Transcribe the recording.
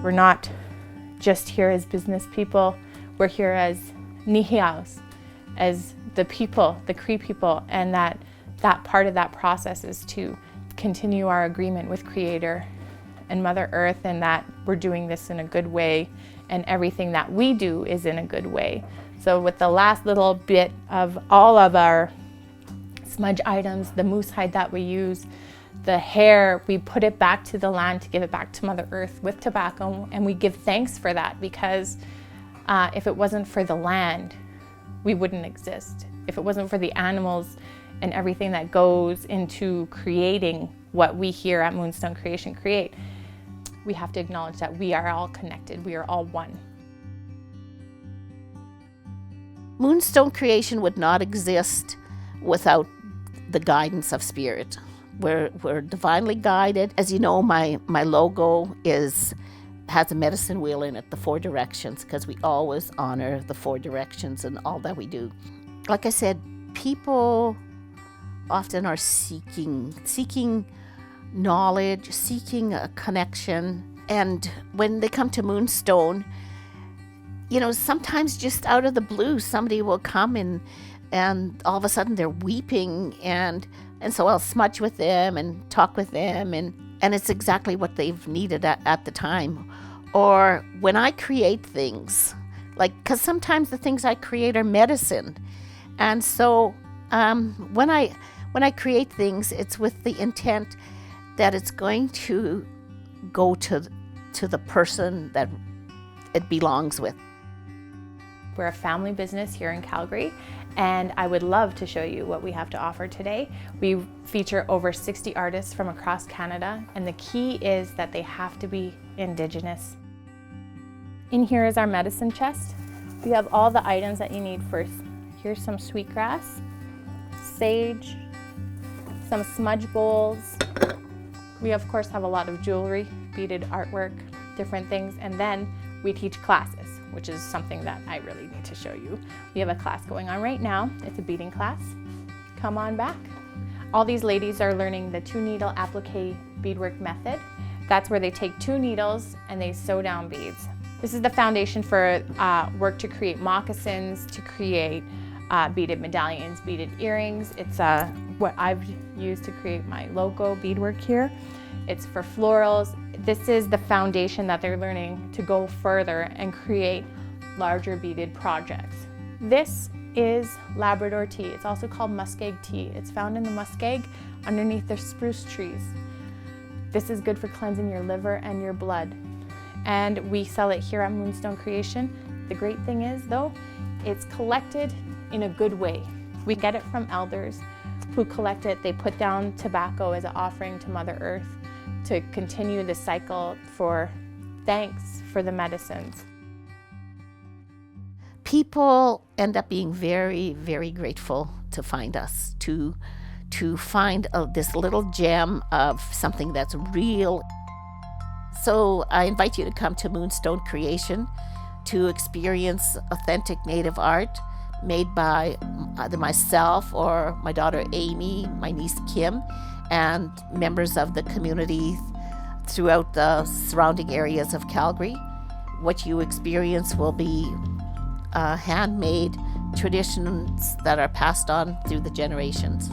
We're not just here as business people, we're here as nihiaos, as the people, the Cree people, and that part of that process is to continue our agreement with Creator and Mother Earth, and that we're doing this in a good way, and everything that we do is in a good way. So with the last little bit of all of our smudge items, the moose hide that we use, the hair, we put it back to the land to give it back to Mother Earth with tobacco, and we give thanks for that, because if it wasn't for the land, we wouldn't exist. If it wasn't for the animals and everything that goes into creating what we here at Moonstone Creation create, we have to acknowledge that we are all connected, we are all one. Moonstone Creation would not exist without the guidance of spirit. We're divinely guided. As you know, my logo has a medicine wheel in it, the 4 directions, because we always honor the 4 directions in all that we do. Like I said, people often are seeking knowledge, seeking a connection. And when they come to Moonstone, you know, sometimes just out of the blue, somebody will come and all of a sudden they're weeping, and so I'll smudge with them and talk with them, and it's exactly what they've needed at the time. Or when I create things, because sometimes the things I create are medicine, and so when I create things, it's with the intent that it's going to go to the person that it belongs with. We're a family business here in Calgary, and I would love to show you what we have to offer today. We feature over 60 artists from across Canada, and the key is that they have to be Indigenous. In here is our medicine chest. We have all the items that you need first. Here's some sweetgrass, sage, some smudge bowls. We of course have a lot of jewelry, beaded artwork, different things, and then we teach classes, which is something that I really need to show you. We have a class going on right now. It's a beading class. Come on back. All these ladies are learning the 2-needle applique beadwork method. That's where they take 2 needles and they sew down beads. This is the foundation for work to create moccasins, to create beaded medallions, beaded earrings. It's what I've used to create my logo beadwork here. It's for florals. This is the foundation that they're learning to go further and create larger beaded projects. This is Labrador tea. It's also called muskeg tea. It's found in the muskeg underneath the spruce trees. This is good for cleansing your liver and your blood. And we sell it here at Moonstone Creation. The great thing is, though, it's collected in a good way. We get it from elders who collect it. They put down tobacco as an offering to Mother Earth to continue the cycle for thanks for the medicines. People end up being very, very grateful to find us, to find this little gem of something that's real. So I invite you to come to Moonstone Creation to experience authentic Native art made by either myself or my daughter Amy, my niece Kim, and members of the community throughout the surrounding areas of Calgary. What you experience will be handmade traditions that are passed on through the generations.